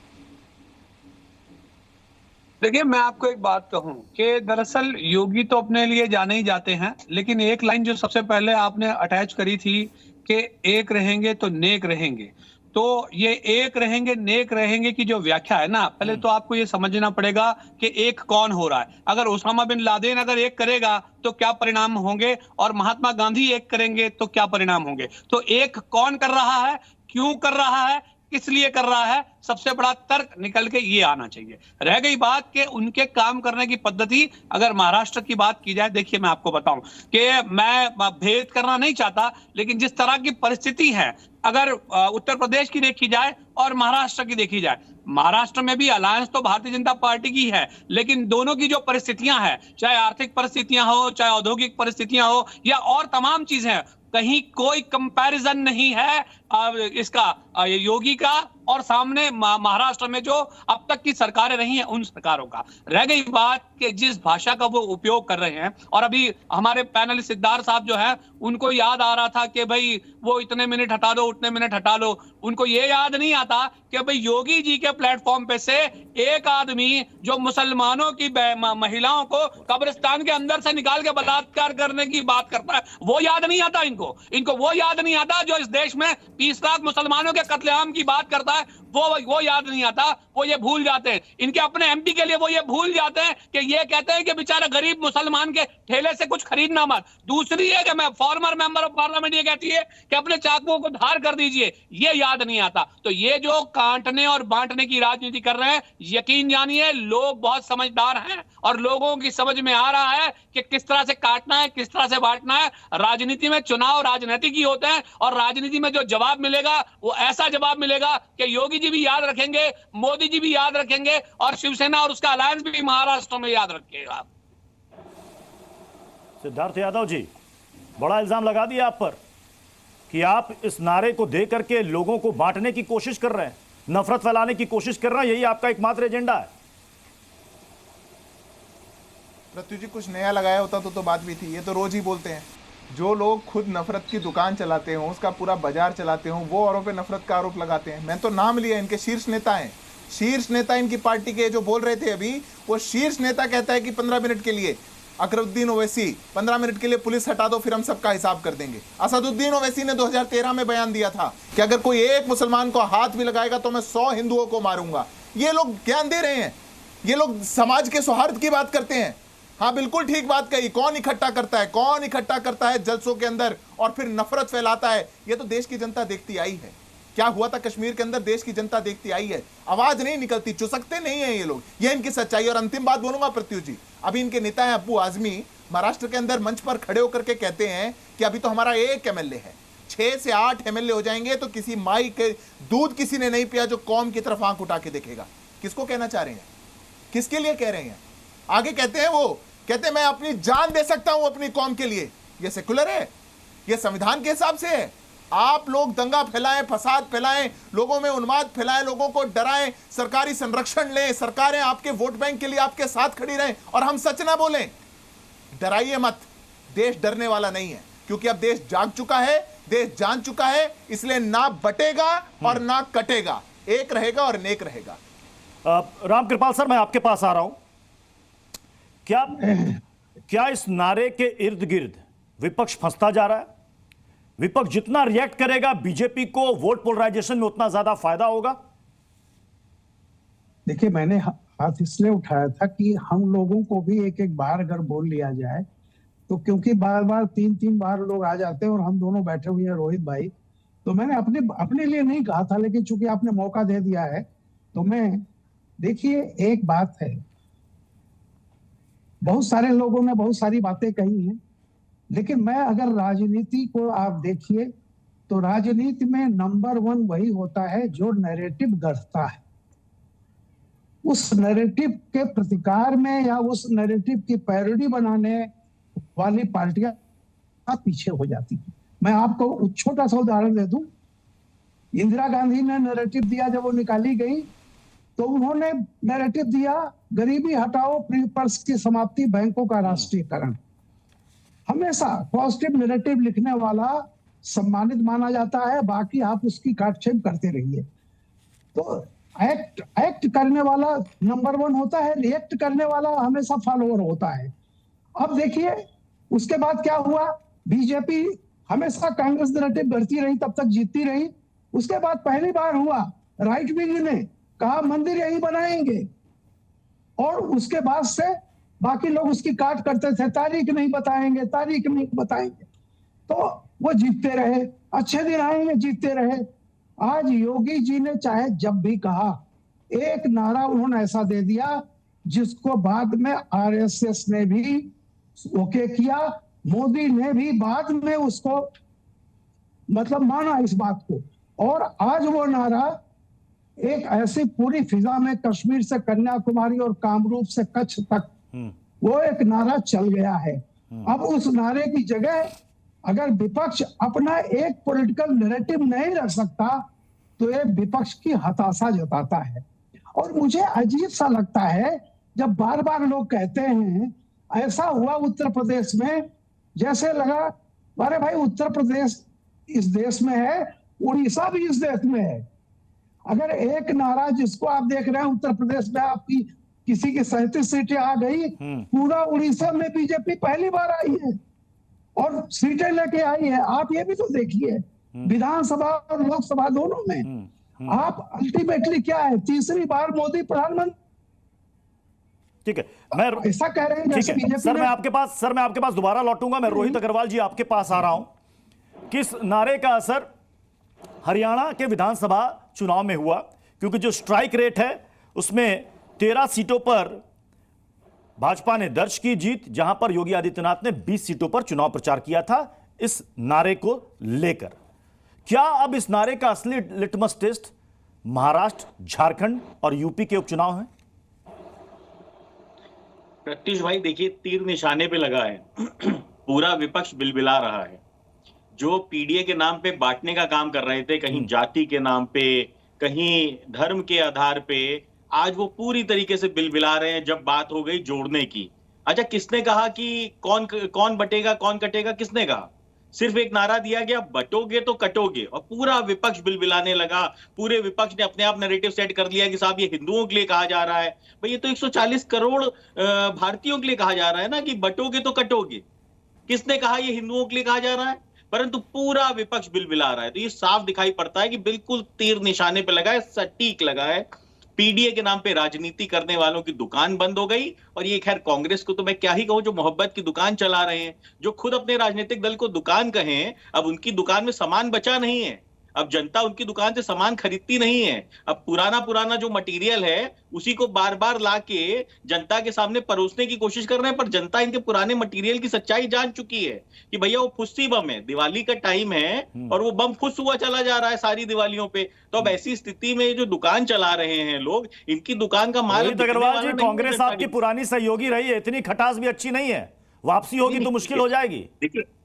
देखिए, मैं आपको एक बात कहूं कि दरअसल योगी तो अपने लिए जाने ही जाते हैं, लेकिन एक लाइन जो सबसे पहले आपने अटैच करी थी कि एक रहेंगे तो नेक रहेंगे, तो ये एक रहेंगे नेक रहेंगे की जो व्याख्या है ना, पहले तो आपको ये समझना पड़ेगा कि एक कौन हो रहा है। अगर ओसामा बिन लादेन अगर एक करेगा तो क्या परिणाम होंगे, और महात्मा गांधी एक करेंगे तो क्या परिणाम होंगे। तो एक कौन कर रहा है, क्यों कर रहा है, किस लिए कर रहा है, सबसे बड़ा तर्क निकल के ये आना चाहिए। रह गई बात कि उनके काम करने की पद्धति, अगर महाराष्ट्र की बात की जाए, देखिए मैं आपको बताऊं कि मैं भेद करना नहीं चाहता, लेकिन जिस तरह की परिस्थिति है, अगर उत्तर प्रदेश की देखी जाए और महाराष्ट्र की देखी जाए, महाराष्ट्र में भी अलायंस तो भारतीय जनता पार्टी की है, लेकिन दोनों की जो परिस्थितियां हैं, चाहे आर्थिक परिस्थितियां हो, चाहे औद्योगिक परिस्थितियां हो, या और तमाम चीजें, कहीं कोई कंपैरिजन नहीं है इसका योगी का और सामने महाराष्ट्र में जो अब तक की सरकारें रही हैं उन सरकारों का। रह गई बात कि जिस भाषा का वो उपयोग कर रहे हैं, और अभी हमारे पैनलिस्ट सिद्धार्थ साहब जो है उनको याद आ रहा था कि भाई वो इतने मिनट हटा दो, उतने मिनट हटा लो, उनको ये याद नहीं आता कि भाई योगी जी के प्लेटफॉर्म पे से एक आदमी जो मुसलमानों की महिलाओं को कब्रिस्तान के अंदर से निकाल के बलात्कार करने की बात करता है, वो याद नहीं आता इनको वो याद नहीं आता जो इस देश में 30 लाख मुसलमानों के कत्लेआम की बात करता है, वो याद नहीं आता, वो ये भूल जाते हैं। इनके अपने एमपी के लिए वो ये भूल जाते हैं कि ये कहते हैं कि बेचारा गरीब मुसलमान के ठेले से कुछ खरीदना मत। दूसरी है कि मैं फॉर्मर मेंबर ऑफ पार्लियामेंट ये कहती है कि अपने चाकुओं को धार कर दीजिए, ये याद नहीं आता। तो ये जो काटने और बांटने की राजनीति कर रहे हैं, यकीन जानिए लोग बहुत समझदार हैं और लोगों की समझ में आ रहा है कि किस तरह से काटना है, किस तरह से बांटना है। राजनीति में चुनाव राजनीतिक ही होते हैं और राजनीति में जो जवाब मिलेगा वो ऐसा जवाब मिलेगा कि योगी जी भी याद रखेंगे, मोदी जी भी याद रखेंगे और शिवसेना और उसका अलायंस भी महाराष्ट्र में याद रखेगा। सिद्धार्थ यादव जी, बड़ा इल्जाम लगा दिया आप पर कि आप इस नारे को दे करके लोगों को बांटने की कोशिश कर रहे हैं, नफरत फैलाने की कोशिश कर रहे हैं, यही आपका एकमात्र एजेंडा है। पृथ्वी जी कुछ नया लगाया होता तो बात भी थी। ये तो रोज ही बोलते हैं। जो लोग खुद नफरत की दुकान चलाते हों, उसका पूरा बाजार चलाते हों, वो औरों पे नफरत का आरोप लगाते हैं। मैं तो नाम लिया, इनके शीर्ष नेता हैं, शीर्ष नेता इनकी पार्टी के जो बोल रहे थे अभी, वो शीर्ष नेता कहता है कि 15 मिनट के लिए अकरुद्दीन ओवैसी 15 मिनट के लिए पुलिस हटा दो, फिर हम सबका हिसाब कर देंगे। असदुद्दीन ओवैसी ने 2013 में बयान दिया था कि अगर कोई एक मुसलमान को हाथ भी लगाएगा तो मैं 100 हिंदुओं को मारूंगा। ये लोग ज्ञान दे रहे हैं, ये लोग समाज के सौहार्द की बात करते हैं। हाँ, बिल्कुल ठीक बात कही। कौन इकट्ठा करता है, कौन इकट्ठा करता है जलसों के अंदर और फिर नफरत फैलाता है, ये तो देश की जनता देखती आई है। क्या हुआ था कश्मीर के अंदर, देश की जनता देखती आई है। आवाज नहीं निकलती, चुसकते नहीं है ये लोग, ये इनकी सच्चाई। और अंतिम बात बोलूंगा प्रत्युष जी, अभी इनके नेता है अब्बू आजमी, महाराष्ट्र के अंदर मंच पर खड़े होकर के कहते हैं कि अभी तो हमारा एक एमएलए है, 6 से 8 एमएलए हो जाएंगे तो किसी माई के दूध किसी ने नहीं पिया जो कौम की तरफ आंख उठा के देखेगा। किसको कहना चाह रहे हैं, किसके लिए कह रहे हैं? आगे कहते हैं, वो कहते हैं मैं अपनी जान दे सकता हूं अपनी कौम के लिए। ये सेकुलर है, ये संविधान के हिसाब से है। आप लोग दंगा फैलाएं, फसाद फैलाएं, लोगों में उन्माद फैलाएं, लोगों को डराएं, सरकारी संरक्षण लें, सरकारें आपके वोट बैंक के लिए आपके साथ खड़ी रहें और हम सच ना बोलें। डराइए मत, देश डरने वाला नहीं है, क्योंकि अब देश जाग चुका है, देश जान चुका है, इसलिए ना बटेगा और ना कटेगा, एक रहेगा और नेक रहेगा। राम कृपाल सर, मैं आपके पास आ रहा हूं। क्या इस नारे के इर्द गिर्द विपक्ष फंसता जा रहा है? विपक्ष जितना रिएक्ट करेगा बीजेपी को वोट पोलराइजेशन में उतना ज्यादा फायदा होगा? देखिए, मैंने हाथ इसलिए उठाया था कि हम लोगों को भी एक एक बार अगर बोल लिया जाए तो, क्योंकि बार बार 3-3 बार लोग आ जाते हैं और हम दोनों बैठे हुए हैं रोहित भाई, तो मैंने अपने लिए नहीं कहा था, लेकिन चूंकि आपने मौका दे दिया है तो मैं, देखिए एक बात है, बहुत सारे लोगों ने बहुत सारी बातें कही हैं, लेकिन मैं अगर राजनीति को आप देखिए तो राजनीति में नंबर 1 वही होता है जो नैरेटिव गढ़ता है। उस नैरेटिव के प्रतिकार में या उस नैरेटिव की पैरोडी बनाने वाली पार्टियां पीछे हो जाती है। मैं आपको छोटा सा उदाहरण दे दूं, इंदिरा गांधी ने नैरेटिव दिया, जब वो निकाली गई तो उन्होंने नैरेटिव दिया गरीबी हटाओ, फ्री पर्स की समाप्ति, बैंकों का राष्ट्रीयकरण। हमेशा पॉजिटिव नैरेटिव लिखने वाला सम्मानित माना जाता है, बाकी आप उसकी काटछेप करते रहिए। तो एक्ट करने वाला नंबर 1 होता है, रिएक्ट करने वाला हमेशा फॉलोअर होता है। अब देखिए उसके बाद क्या हुआ, बीजेपी हमेशा कांग्रेस नैरेटिव बढ़ती रही, तब तक जीतती रही। उसके बाद पहली बार हुआ राइट विंग ने कहा मंदिर यही बनाएंगे, और उसके बाद से बाकी लोग उसकी काट करते थे, तारीख नहीं बताएंगे, तारीख नहीं बताएंगे, तो वो जीतते रहे, अच्छे दिन आएंगे, जीतते रहे। आज योगी जी ने चाहे जब भी कहा, एक नारा उन्होंने ऐसा दे दिया जिसको बाद में आरएसएस ने भी ओके किया, मोदी ने भी बाद में उसको मतलब माना इस बात को, और आज वो नारा एक ऐसी पूरी फिजा में कश्मीर से कन्याकुमारी और कामरूप से कच्छ तक वो एक नारा चल गया है। अब उस नारे की जगह अगर विपक्ष अपना एक पॉलिटिकल नैरेटिव नहीं रख सकता तो ये विपक्ष की हताशा जताता है। और मुझे अजीब सा लगता है जब बार बार लोग कहते हैं ऐसा हुआ उत्तर प्रदेश में, जैसे लगा अरे भाई उत्तर प्रदेश इस देश में है, उड़ीसा भी इस देश में है। अगर एक नारा जिसको आप देख रहे हैं उत्तर प्रदेश में आपकी किसी की 37 सीटें आ गई, पूरा उड़ीसा में बीजेपी पहली बार आई है और सीटें लेके आई है। आप ये भी तो देखिए विधानसभा और लोकसभा दोनों में आप अल्टीमेटली क्या है, तीसरी बार मोदी प्रधानमंत्री। ठीक है, मैं ऐसा कह रहे हैं जैसे बीजेपी। सर मैं आपके पास दोबारा लौटूंगा। मैं रोहित अग्रवाल जी आपके पास आ रहा हूं। किस नारे का असर हरियाणा के विधानसभा चुनाव में हुआ? क्योंकि जो स्ट्राइक रेट है उसमें 13 सीटों पर भाजपा ने दर्ज की जीत, जहां पर योगी आदित्यनाथ ने 20 सीटों पर चुनाव प्रचार किया था इस नारे को लेकर। क्या अब इस नारे का असली लिटमस टेस्ट महाराष्ट्र, झारखंड और यूपी के उपचुनाव हैं? प्रत्युष भाई देखिए, तीर निशाने पे लगा है। पूरा विपक्ष बिलबिला रहा है। जो पीडीए के नाम पे बांटने का काम कर रहे थे, कहीं जाति के नाम पे, कहीं धर्म के आधार पे, आज वो पूरी तरीके से बिलबिला रहे हैं जब बात हो गई जोड़ने की। अच्छा, किसने कहा कि कौन बटेगा कौन कटेगा? किसने कहा? सिर्फ एक नारा दिया गया, बटोगे तो कटोगे, और पूरा विपक्ष बिलबिलाने लगा। पूरे विपक्ष ने अपने आप नैरेटिव सेट कर लिया कि साहब ये हिंदुओं के लिए कहा जा रहा है। भाई ये तो 140 करोड़ भारतीयों के लिए कहा जा रहा है ना कि बटोगे तो कटोगे। किसने कहा ये हिंदुओं के लिए कहा जा रहा है? परंतु पूरा विपक्ष बिलबिला रहा है। तो ये साफ दिखाई पड़ता है कि बिल्कुल तीर निशाने पे लगा है, सटीक लगा है। पीडीए के नाम पे राजनीति करने वालों की दुकान बंद हो गई। और ये खैर कांग्रेस को तो मैं क्या ही कहूं, जो मोहब्बत की दुकान चला रहे हैं, जो खुद अपने राजनीतिक दल को दुकान कहें, अब उनकी दुकान में सामान बचा नहीं है। अब जनता उनकी दुकान से सामान खरीदती नहीं है। अब पुराना जो मटेरियल है उसी को बार बार लाके जनता के सामने परोसने की कोशिश कर रहे हैं। पर जनता इनके पुराने मटेरियल की सच्चाई जान चुकी है कि भैया वो फुस्सी बम है, दिवाली का टाइम है और वो बम फुस हुआ चला जा रहा है सारी दिवालियों पे। तो अब ऐसी स्थिति में जो दुकान चला रहे हैं लोग, इनकी दुकान का माल। अग्रवाल जी, कांग्रेस आपकी पुरानी सहयोगी रही है, इतनी खटास भी अच्छी नहीं है, वापसी होगी तो मुश्किल हो जाएगी।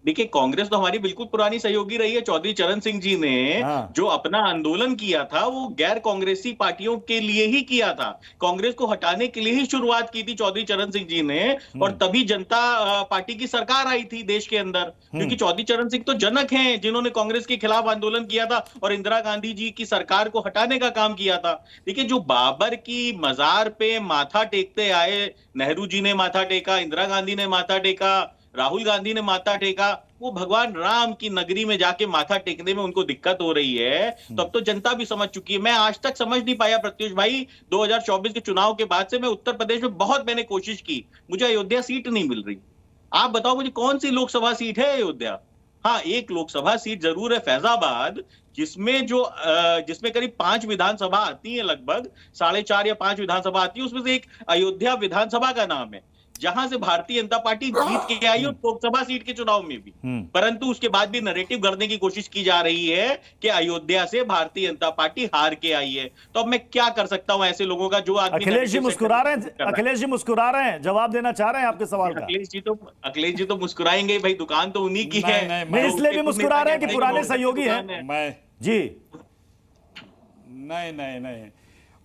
देखिए कांग्रेस तो हमारी बिल्कुल पुरानी सहयोगी रही है। चौधरी चरण सिंह जी ने जो अपना आंदोलन किया था वो गैर कांग्रेसी पार्टियों के लिए ही किया था। कांग्रेस को हटाने के लिए ही शुरुआत की थी चौधरी चरण सिंह जी ने, और तभी जनता पार्टी की सरकार आई थी देश के अंदर। क्योंकि चौधरी चरण सिंह तो जनक हैं जिन्होंने कांग्रेस के खिलाफ आंदोलन किया था और इंदिरा गांधी जी की सरकार को हटाने का काम किया था। देखिए, जो बाबर की मजार पे माथा टेकते आए, नेहरू जी ने माथा टेका, इंदिरा गांधी ने माथा टेका, राहुल गांधी ने माथा टेका, वो भगवान राम की नगरी में जाके माथा टेकने में उनको दिक्कत हो रही है। तो अब तो जनता भी समझ चुकी है। मैं आज तक समझ नहीं पाया प्रत्युष भाई, 2024 के चुनाव के बाद से मैं उत्तर प्रदेश में बहुत मैंने कोशिश की, मुझे अयोध्या सीट नहीं मिल रही। आप बताओ मुझे कौन सी लोकसभा सीट है अयोध्या? हाँ, एक लोकसभा सीट जरूर है फैजाबाद, जिसमें करीब 5 विधानसभा आती है, लगभग 4.5 या 5 विधानसभा आती है। उसमें से एक अयोध्या विधानसभा का नाम है, जहां से भारतीय जनता पार्टी जीत के आई लोकसभा सीट के चुनाव में भी। परंतु उसके बाद भी नैरेटिव गढ़ने की कोशिश की जा रही है कि अयोध्या से भारतीय जनता पार्टी हार के आई है। तो अब मैं क्या कर सकता हूं ऐसे लोगों का? जो आदमी अखिलेश जी मुस्कुरा रहे हैं, जवाब देना चाह रहे हैं आपके सवाल का। अखिलेश जी तो मुस्कुराएंगे भाई, दुकान तो उन्हीं की है। मैं इसलिए भी मुस्कुरा रहे हैं कि पुराने सहयोगी हैं। जी नहीं,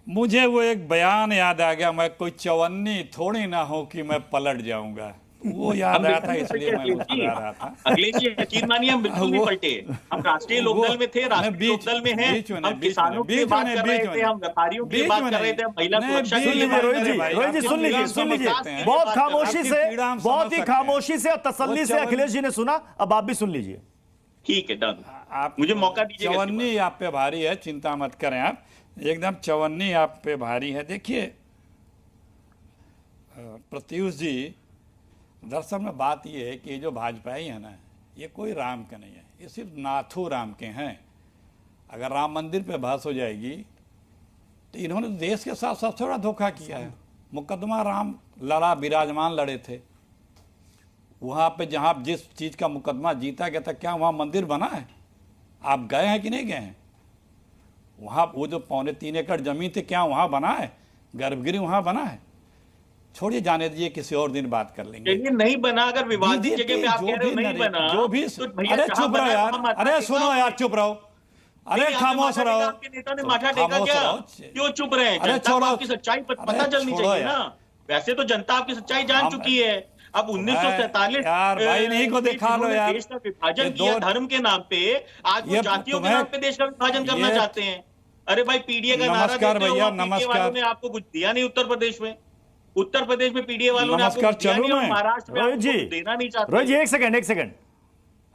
मुझे वो एक बयान याद आ गया, मैं कोई चवन्नी थोड़ी ना हो कि मैं पलट जाऊंगा, वो याद आया था इसलिए मैं मुस्कुरा रहा था। अखिलेश जी यकीन मानिए हम बिल्कुल नहीं पलटे। हम राष्ट्रीय लोकदल में थे, राष्ट्रीय लोकदल में हैं, हम किसानों की बात कर रहे थे, हम व्यापारियों की बात कर रहे थे, महिला सुरक्षा के लिए। रोहित जी सुन लीजिए, बहुत ही खामोशी से और तसल्ली से अखिलेश जी ने सुना, अब आप भी सुन लीजिए। ठीक है, डन। आप मुझे मौका दीजिए। चवन्नी आप पे भारी है, चिंता मत करें आप, एकदम चवन्नी आप पे भारी है। देखिए प्रत्युष जी, दरअसल में बात ये है कि जो भाजपाई है ना, ये कोई राम के नहीं है, ये सिर्फ नाथू राम के हैं। अगर राम मंदिर पे बहस हो जाएगी तो इन्होंने देश के साथ सबसे बड़ा धोखा किया है। मुकदमा राम लड़ा, विराजमान लड़े थे, वहाँ पे जहाँ जिस चीज़ का मुकदमा जीता गया था, क्या वहाँ मंदिर बना है? आप गए हैं कि नहीं गए हैं? वहाँ वो जो 3.25 एकड़ जमीन थी, क्या वहाँ बना है? गर्भगृह वहाँ बना है? छोड़िए, जाने दीजिए, किसी और दिन बात कर लेंगे। चलिए, नहीं बना, अगर विवादित जगह पे आप कह रहे हो नहीं बना, जो भी तो भैया अरे जहां चुप रहो बना यार, वहां माथा अरे टेका सुनो यार, चुप रहो, अरे नहीं, आपने खामोश माथा रहो। टेका, आपके नेता ने माथा टेका खामोश क्या? रहो। क्यों चुप रहे हैं? अरे जनता को छोड़ो। आपकी सच्चाई पता अरे चलनी छोड़ो चाहिए यार। ना। वैसे तो जनता आपकी सच्चाई जान चुकी है। अब 1947 यार भाई नहीं को दिखा लो यार, देश का विभाजन ये किया धर्म के नाम पे, आज वो ये जातियों के तुम्हें- नाम पे देश का विभाजन करना ये- चाहते हैं। अरे भाई, पीडीए का नारा नमस्कार देते हो, भैया, PDA नमस्कार। वालों ने आपको कुछ दिया नहीं। उत्तर प्रदेश में पीडीए वालों ने आपको नमस्कार, कुछ दिया चलूं नहीं, और मैं? महाराष्ट्र में रोहित आपको जी, कुछ देना नहीं चाहते। रोहित जी एक सेकंड।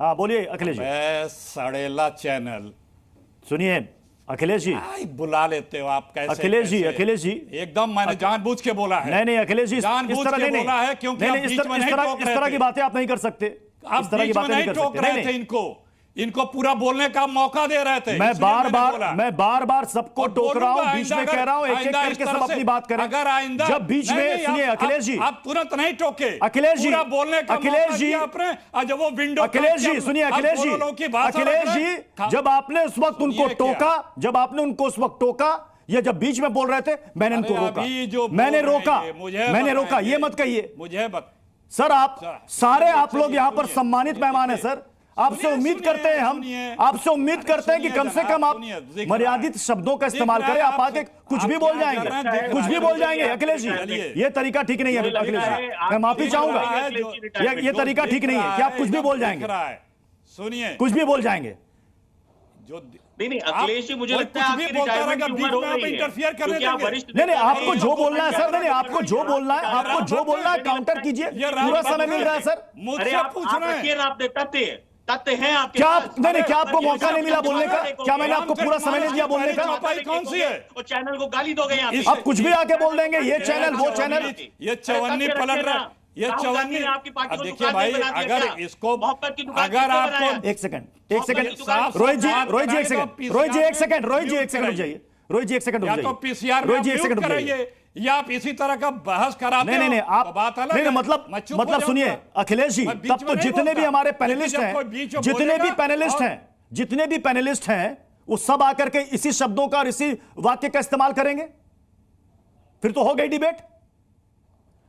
हाँ बोलिए अखिलेश जी। सड़ेला चैनल, सुनिए अखिलेश जी, बुला लेते हो आप कैसे? अखिलेश जी, अखिलेश जी, एकदम मैंने जानबूझ के बोला है। नहीं अखिलेश जी, इस जानबूझ तरह के नहीं बोला है, क्योंकि आप बीच में नहीं टोक इस रहे तरह थे। की बातें आप नहीं कर सकते। आप इस तरह की बीच में बातें नहीं कर टोक सकते। रहे थे, इनको पूरा बोलने का मौका दे रहे थे। मैं इसलिए बार मैंने बोला। बार सबको और टोक रहा हूं, बोलूंगा, बीच में आइंदा कह रहा हूं, एक आइंदा करके इस तरह सब अपनी से बात करें। अगर आइंदा जब बीच नहीं, में नहीं, सुनिए आप- अखिलेश जी, आप तुरंत नहीं टोके। अखिलेश जी, पूरा बोलने का अखिलेश मौका जी, दिया आपने, और जब वो विंडो अखिलेश जी सुनिए, अखिलेश जी, अखिलेश जी, जब आपने उस वक्त उनको टोका, जब आपने उनको उस वक्त टोका, या जब बीच में बोल रहे थे, मैंने उनको रोका, मैंने रोका, ये मत कहिए मुझे सर। आप सारे आप लोग यहाँ पर सम्मानित मेहमान है सर। आपसे उम्मीद करते हैं, हम आपसे उम्मीद करते हैं कि कम से कम आप मर्यादित शब्दों का इस्तेमाल करें। आप आके कुछ भी बोल जाएंगे, अखिलेश जी, ये तरीका ठीक नहीं है अखिलेश जी, मैं माफी चाहूंगा, ये तरीका ठीक नहीं है कि आप कुछ भी बोल जाएंगे, सुनिए, कुछ भी बोल जाएंगे। जो नहीं अखिलेश जी, मुझे लगता है आपकी रिटायरमेंट की उम्र हो गई है, इंटरफियर करने क्योंकि आप वरिष्ठ नहीं नेता आपको हैं। जो बोलना है सर, नहीं आपको जो बोलना है, आपको जो बोलना है काउंटर कीजिए, पूरा समय मिल रहा है सर। अरे आप रखिए ना, आप तथ्य हैं आपके क्या पास। नहीं क्या आपको मौका नहीं मिला बोलने का? क्या मैंने आपको पूरा समय नहीं दिया बोलने का? कौन सी है? और चैनल को गाली दोगे यहाँ पे? आप कुछ भी आके बोल देंगे, ये चैनल वो चैनल, ये चवन्नी पलट रहा, ये चवन्नी। आपकी पार्टी को देखिए भाई, अगर इसको मोहब्बत की दुकान अगर आपको एक सेकंड रोहित जी एक सेकंड रुक जाइए, रोहित जी एक सेकंड रुक या तो जाइए, पीसीआर रोहित जी एक सेकंड रुक जाइए। कराइए, या आप इसी तरह का बहस कराते हो, नहीं आप तो बात अलग नहीं है। मतलब मैं चुप हो जाऊंगा। सुनिए अखिलेश जी, मैं बीच तब में तो नहीं जितने भी बोलता। हमारे लेकिन पैनलिस्ट जब हैं, कोई बीच में जितने भी बोलेगा पैनलिस्ट और- हैं, जितने भी पैनलिस्ट हैं, वो सब आकर के इसी शब्दों का और इसी वाक्य का इस्तेमाल करेंगे, फिर तो हो गई डिबेट।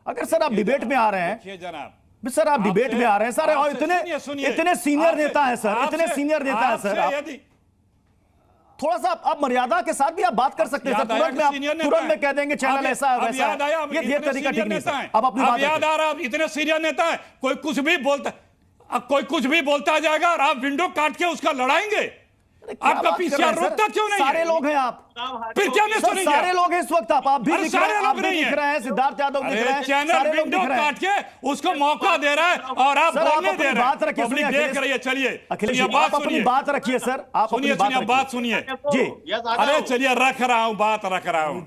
अगर सर आप डिबेट में आ रहे हैं, देखिए जनाब, सर आप डिबेट में आ रहे हैं सर, और सुनिए, इतने सीनियर आपसे- नेता हैं सर, इतने आपसे- सीनियर नेता हैं सर, आपसे आप यदि थोड़ा सा आप मर्यादा के साथ भी आप बात कर सकते हैं सर। याद आया तुरंत में आप कि सीनियर नेता तुरंत हैं। में कह देंगे चैनल ऐसा है अब वैसा याद आया, है, ये इतने तरीका ठीक सीनियर नहीं नेता सर। हैं। अब अपनी बात याद रखिए। आ रहा, इतने सीनियर नेता है, कोई कुछ भी बोलता, अब कोई कुछ भी बोलता जाएगा और आप विंडो काट के उसका लड़ाएंगे। आपका पीसीआर रोकता क्यों नहीं? सारे लोग हैं आप, फिर क्या नहीं सर, सुनेंगे? सारे लोग हैं इस वक्त, आप भी अरे दिख रहे सारे हैं, लोग आप भी नहीं दिख हैं। रहे हैं, सिद्धार्थ यादव दिख रहे हैं, चैनल सारे लोग विंडो दिख रहे हैं। काट के उसको मौका दे रहा है और आप सर, आप बोलने अपनी दे रहे बात हैं। रखिए, पब्लिक सुनिए, देख रही है। चलिए अखिलेश सुनिए, जी, बात आप अपनी सुनिए, बात रखिए सर, आप सुनिए, अपनी सुनिए, बात सुनिए जी। अरे चलिए, रख रहा हूं, बात रख रहा हूं,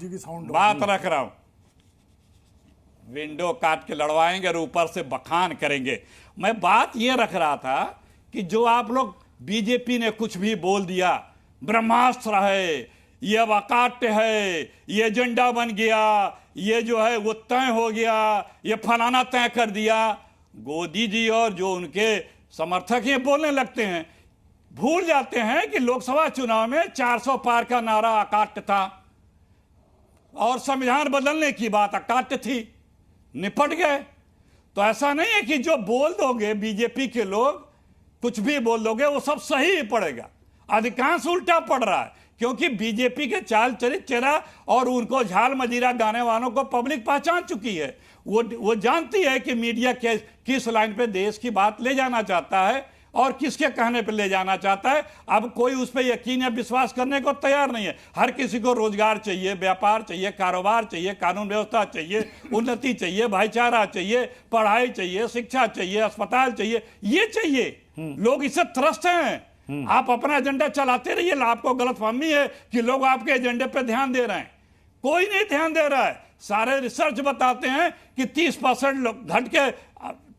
बात रख रहा हूं। विंडो काट के लड़वाएंगे और ऊपर से बखान करेंगे। मैं बात ये रख रहा था कि जो आप लोग बीजेपी ने कुछ भी बोल दिया, ब्रह्मास्त्र है, ये अकाट्य है, ये एजेंडा बन गया, ये जो है वो तय हो गया, ये फलाना तय कर दिया, गोदी जी और जो उनके समर्थक ये बोलने लगते हैं, भूल जाते हैं कि लोकसभा चुनाव में 400 पार का नारा अकाट्य था और संविधान बदलने की बात अकाट्य थी, निपट गए। तो ऐसा नहीं है कि जो बोल दोगे बीजेपी के लोग, कुछ भी बोल दोगे वो सब सही ही पड़ेगा, अधिकांश उल्टा पड़ रहा है, क्योंकि बीजेपी के चाल चरित चेहरा और उनको झाल मजीरा गाने वालों को पब्लिक पहचान चुकी है। वो जानती है कि मीडिया किस लाइन पे देश की बात ले जाना चाहता है और किसके कहने पे ले जाना चाहता है। अब कोई उस पर यकीन या विश्वास करने को तैयार नहीं है। हर किसी को रोजगार चाहिए, व्यापार चाहिए, कारोबार चाहिए, कानून व्यवस्था चाहिए, उन्नति चाहिए, भाईचारा चाहिए, पढ़ाई चाहिए, शिक्षा चाहिए, अस्पताल चाहिए, ये चाहिए। लोग इससे त्रस्त हैं। आप अपना एजेंडा चलाते रहिए, आपको गलतफहमी है कि लोग आपके एजेंडे पे ध्यान दे रहे हैं। कोई नहीं ध्यान दे रहा है। सारे रिसर्च बताते हैं कि 30% घट के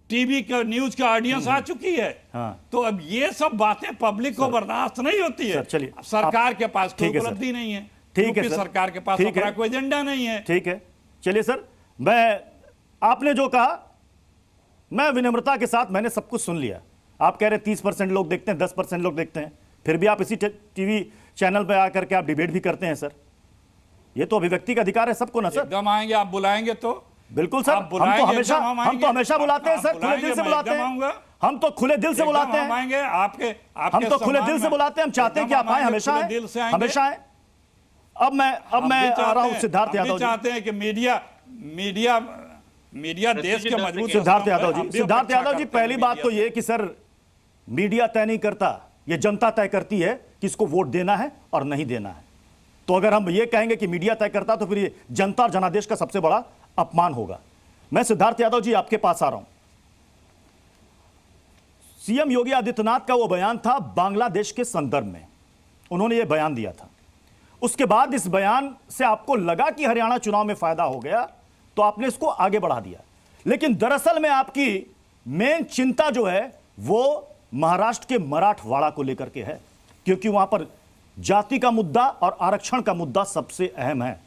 टीवी का न्यूज का ऑडियंस आ चुकी है। तो अब ये सब बातें पब्लिक को बर्दाश्त नहीं होती है। चलिए, सरकार के पास कोई उपलब्धि नहीं है, ठीक है, सरकार के पास अपना कोई एजेंडा नहीं है। ठीक है, चलिए सर, आपने जो कहा मैं विनम्रता के साथ मैंने सब कुछ सुन लिया। आप कह रहे 30% लोग देखते हैं, 10% लोग देखते हैं, फिर भी आप इसी टीवी चैनल पे आकर के आप डिबेट भी करते हैं सर। ये तो अभिव्यक्ति का अधिकार है सबको ना सर। एकदम आएंगे, आप बुलाएंगे तो बिल्कुल सर, हम तो हमेशा बुलाते हैं सर, खुले दिल से बुलाते हैं, हम तो खुले दिल से बुलाते हैं, हम तो खुले दिल से बुलाते हैं, हम चाहते हैं कि आप आए, हमेशा आए। अब मैं आ रहा हूं सिद्धार्थ यादव जी। चाहते हैं कि मीडिया देश के मजबूत। सिद्धार्थ यादव जी, पहली बात तो ये कि सर मीडिया तय नहीं करता, ये जनता तय करती है कि इसको वोट देना है और नहीं देना है। तो अगर हम ये कहेंगे कि मीडिया तय करता तो फिर ये जनता और जनादेश का सबसे बड़ा अपमान होगा। मैं सिद्धार्थ यादव जी आपके पास आ रहा हूं। सीएम योगी आदित्यनाथ का वो बयान था बांग्लादेश के संदर्भ में, उन्होंने ये बयान दिया था। उसके बाद इस बयान से आपको लगा कि हरियाणा चुनाव में फायदा हो गया तो आपने इसको आगे बढ़ा दिया, लेकिन दरअसल में आपकी मेन चिंता जो है वो महाराष्ट्र के मराठवाड़ा को लेकर के है, क्योंकि वहां पर जाति का मुद्दा और आरक्षण का मुद्दा सबसे अहम है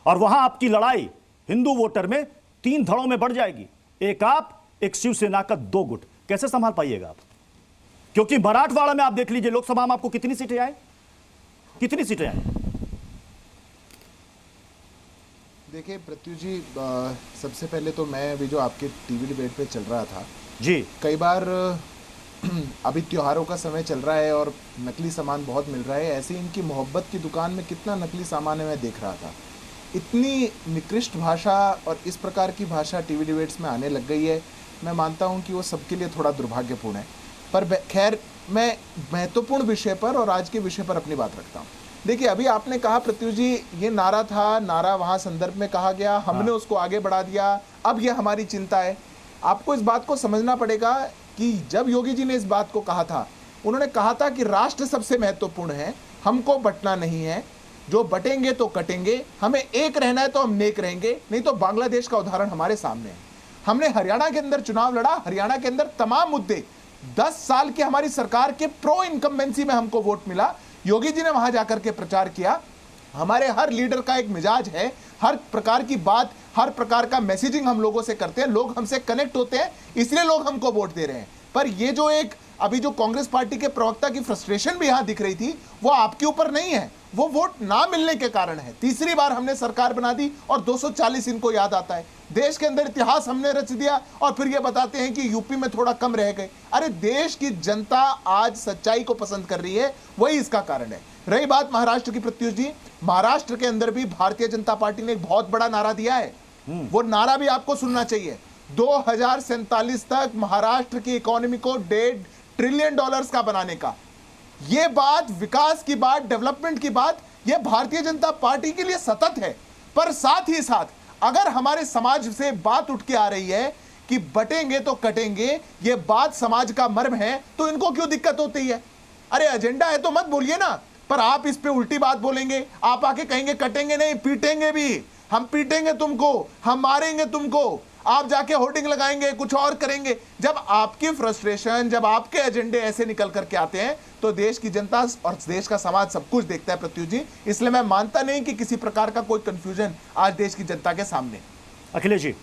और वहां आपकी लड़ाई हिंदू वोटर में 3 धड़ों में बढ़ जाएगी, एक आप, एक शिवसेना का 2 गुट। कैसे संभाल पाइएगा आप? क्योंकि मराठवाड़ा में आप देख लीजिए लोकसभा में आपको कितनी सीटें आई, कितनी सीटें आई? देखिए प्रत्युष जी, सबसे पहले तो मैं अभी जो आपके टीवी डिबेट पे चल रहा था जी, कई बार अभी त्योहारों का समय चल रहा है और नकली सामान बहुत मिल रहा है, ऐसे इनकी मोहब्बत की दुकान में कितना नकली सामान है मैं देख रहा था। इतनी निकृष्ट भाषा और इस प्रकार की भाषा टीवी डिबेट्स में आने लग गई है, मैं मानता हूं कि वो सबके लिए थोड़ा दुर्भाग्यपूर्ण है। पर खैर, मैं महत्वपूर्ण विषय पर और आज के विषय पर अपनी बात रखता हूं। देखिए, अभी आपने कहा प्रत्युष जी, ये नारा था, नारा वहां संदर्भ में कहा गया, हमने उसको आगे बढ़ा दिया, अब ये हमारी चिंता है। आपको इस बात को समझना पड़ेगा कि जब योगी जी ने इस बात को कहा था, उन्होंने कहा था कि राष्ट्र सबसे महत्वपूर्ण है, हमको बंटना नहीं है, जो बटेंगे तो कटेंगे, हमें एक रहना है तो हम नेक रहेंगे, नहीं तो बांग्लादेश का उदाहरण हमारे सामने है। हमने हरियाणा के अंदर चुनाव लड़ा, हरियाणा के अंदर तमाम मुद्दे, 10 साल की हमारी सरकार के प्रो इनकम्बेंसी में हमको वोट मिला। योगी जी ने वहां जाकर के प्रचार किया। हमारे हर लीडर का एक मिजाज है, हर प्रकार की बात, हर प्रकार का मैसेजिंग हम लोगों से करते हैं, लोग हमसे कनेक्ट होते हैं, इसलिए लोग हमको वोट दे रहे हैं। पर ये जो एक अभी जो कांग्रेस पार्टी के प्रवक्ता की फ्रस्ट्रेशन भी यहां दिख रही थी, वो आपके ऊपर नहीं है, वो वोट ना मिलने के कारण है। तीसरी बार हमने सरकार बना दी और 240 इनको याद आता है। देश के अंदर इतिहास हमने रच दिया और फिर ये बताते हैं कि यूपी में थोड़ा कम रह गए। अरे देश की जनता आज सच्चाई को पसंद कर रही है, वही इसका कारण है। रही बात महाराष्ट्र की प्रत्युष जी, महाराष्ट्र के अंदर भी भारतीय जनता पार्टी ने एक बहुत बड़ा नारा दिया है, वो नारा भी आपको सुनना चाहिए। 2047 तक महाराष्ट्र की इकोनॉमी को $1.5 ट्रिलियन का बनाने का, ये बात, विकास की बात, डेवलपमेंट की बात, ये भारतीय जनता पार्टी के लिए सतत है। पर साथ ही साथ अगर हमारे समाज से बात उठ के आ रही है कि बटेंगे तो कटेंगे, ये बात समाज का मर्म है, तो इनको क्यों दिक्कत होती है? अरे एजेंडा है तो मत बोलिए ना, पर आप इस पे उल्टी बात बोलेंगे, आप आके कहेंगे कटेंगे नहीं, पीटेंगे भी, हम पीटेंगे तुमको, हम मारेंगे तुमको, आप जाके होर्डिंग लगाएंगे, कुछ और करेंगे। जब आपकी फ्रस्ट्रेशन, जब आपके एजेंडे ऐसे निकल करके आते हैं तो देश की जनता और देश का समाज सब कुछ देखता है प्रत्युष जी। इसलिए मैं मानता नहीं कि किसी प्रकार का कोई कंफ्यूजन आज देश की जनता के सामने। अखिलेश जी,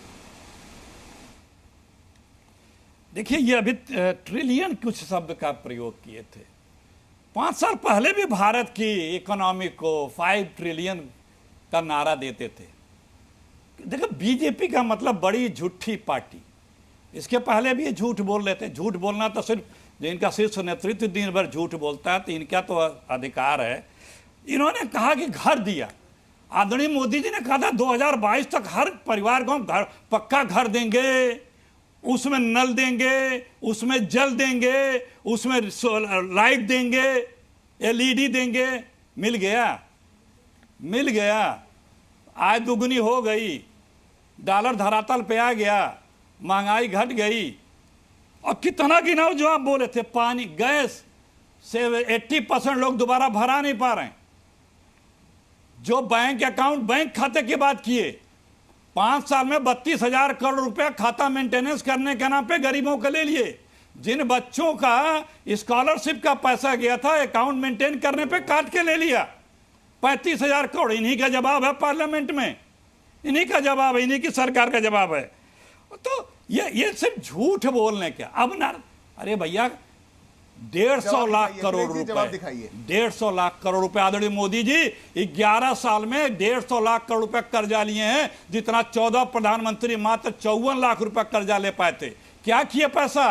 देखिए, ये अभी ट्रिलियन कुछ शब्द का प्रयोग किए थे। 5 साल पहले भी भारत की इकोनॉमी को 5 ट्रिलियन का नारा देते थे। देखो, बीजेपी का मतलब बड़ी झूठी पार्टी, इसके पहले भी ये झूठ बोल रहे थे। झूठ बोलना तो सिर्फ जिनका शीर्ष नेतृत्व दिन भर झूठ बोलता है तो इनका तो अधिकार है। इन्होंने कहा कि घर दिया, आदरणीय मोदी जी ने कहा था 2022 तक हर परिवार को घर, पक्का घर देंगे, उसमें नल देंगे, उसमें जल देंगे, उसमें लाइट देंगे, LED देंगे। मिल गया, आय दुगनी हो गई, डॉलर धरातल पे आ गया, महंगाई घट गई। और कितना गिनाओ जो आप बोले थे, पानी, गैस से 80% लोग दोबारा भरा नहीं पा रहे हैं। जो बैंक अकाउंट, बैंक खाते की बात किए, 5 साल में 32,000 करोड़ रुपया खाता मेंटेनेंस करने के नाम पे गरीबों के ले लिए। जिन बच्चों का स्कॉलरशिप का पैसा गया था अकाउंट मेंटेन करने पे काट के ले लिया 35,000 करोड़। इन्हीं का जवाब है पार्लियामेंट में, इन्हीं का जवाब है, इन्हीं की सरकार का जवाब है। तो ये सिर्फ झूठ बोलने क्या अब ना। अरे भैया, 150 लाख दिखाइए, करोड़ अखिलेश जी, जवाब रुपए, दिखाइए। 150 लाख करोड़ रुपए आदरणीय मोदी जी 11 साल में 150 लाख करोड़ रुपए कर्जा लिए हैं, जितना 14 प्रधानमंत्री मात्र 54 लाख रुपए कर्जा ले पाए थे। क्या किए पैसा?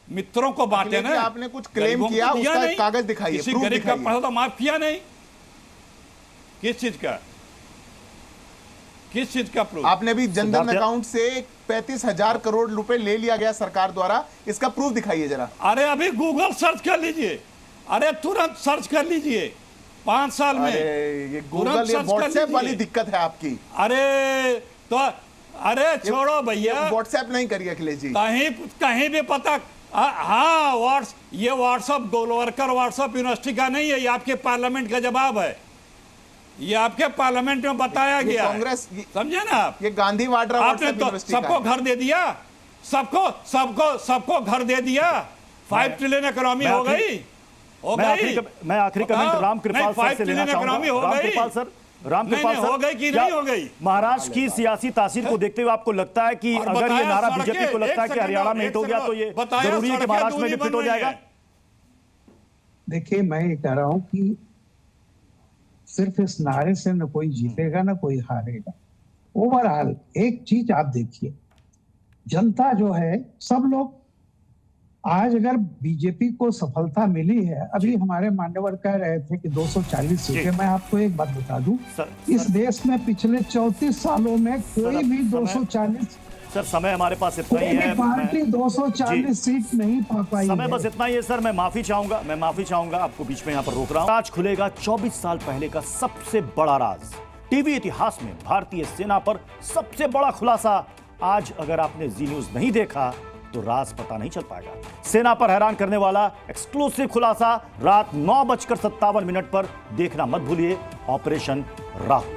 मित्रों को बांटे ना। आपने कुछ क्लेम किया, उसका कागज दिखाइए, किसी प्रूफ गरीब का दिखाइए। पैसा तो माफ किया नहीं। किस चीज का? किस चीज का प्रूफ? आपने भी जनधन अकाउंट से 35,000 करोड़ रुपए ले लिया गया सरकार द्वारा, इसका प्रूफ दिखाइए जरा। अरे अभी गूगल सर्च कर लीजिए, अरे तुरंत सर्च कर लीजिए। 5 साल में ये गूगल, ये व्हाट्सएप वाली दिक्कत है आपकी। अरे तो अरे छोड़ो भैया, व्हाट्सएप नहीं करिए अखिलेश जी। कहीं भी पता। हाँ, ये व्हाट्सएप गोलवर्कर व्हाट्सएप यूनिवर्सिटी का नहीं है, ये आपके पार्लियामेंट का जवाब है। ये आपके पार्लियामेंट में बताया गया है। कांग्रेस, समझे ना आप? ये गांधी वाड्रा आपने तो सबको घर दे दिया, सबको घर दे दिया। 5 ट्रिलियन इकोनॉमी हो गई, हो गई। मैं आखिरी कमेंट रामकृपाल सर से लेना चाहूंगा। रामकृपाल सर, हो गई कि नहीं हो गई? महाराष्ट्र की सियासी तासीर को देखते हुए आपको लगता है कि अगर ये नारा बीजेपी को लगता है कि हरियाणा में हिट हो गया तो ये जरूरी है कि महाराष्ट्र में भी हिट हो जाएगा? देखिए, मैं ये कह रहा हूं कि सिर्फ इस नारे से न कोई जीतेगा न कोई हारेगा। ओवरऑल एक चीज आप देखिए, जनता जो है, सब लोग आज अगर बीजेपी को सफलता मिली है, अभी हमारे मान्यवर कह रहे थे कि 240 सीटें, मैं आपको एक बात बता दूं, इस देश में पिछले 34 सालों में कोई भी 240 सर, समय हमारे पास इतना ही है। पार्टी 240 सीट नहीं पा पाई। समय बस इतना ही है सर। मैं माफी चाहूंगा, आपको बीच में यहाँ पर रोक रहा हूँ। आज खुलेगा 24 साल पहले का सबसे बड़ा राज। टीवी इतिहास में भारतीय सेना पर सबसे बड़ा खुलासा। आज अगर आपने जी न्यूज नहीं देखा तो राज पता नहीं चल पाएगा। सेना पर हैरान करने वाला एक्सक्लूसिव खुलासा रात 9:57 पर देखना मत भूलिए। ऑपरेशन राहुल।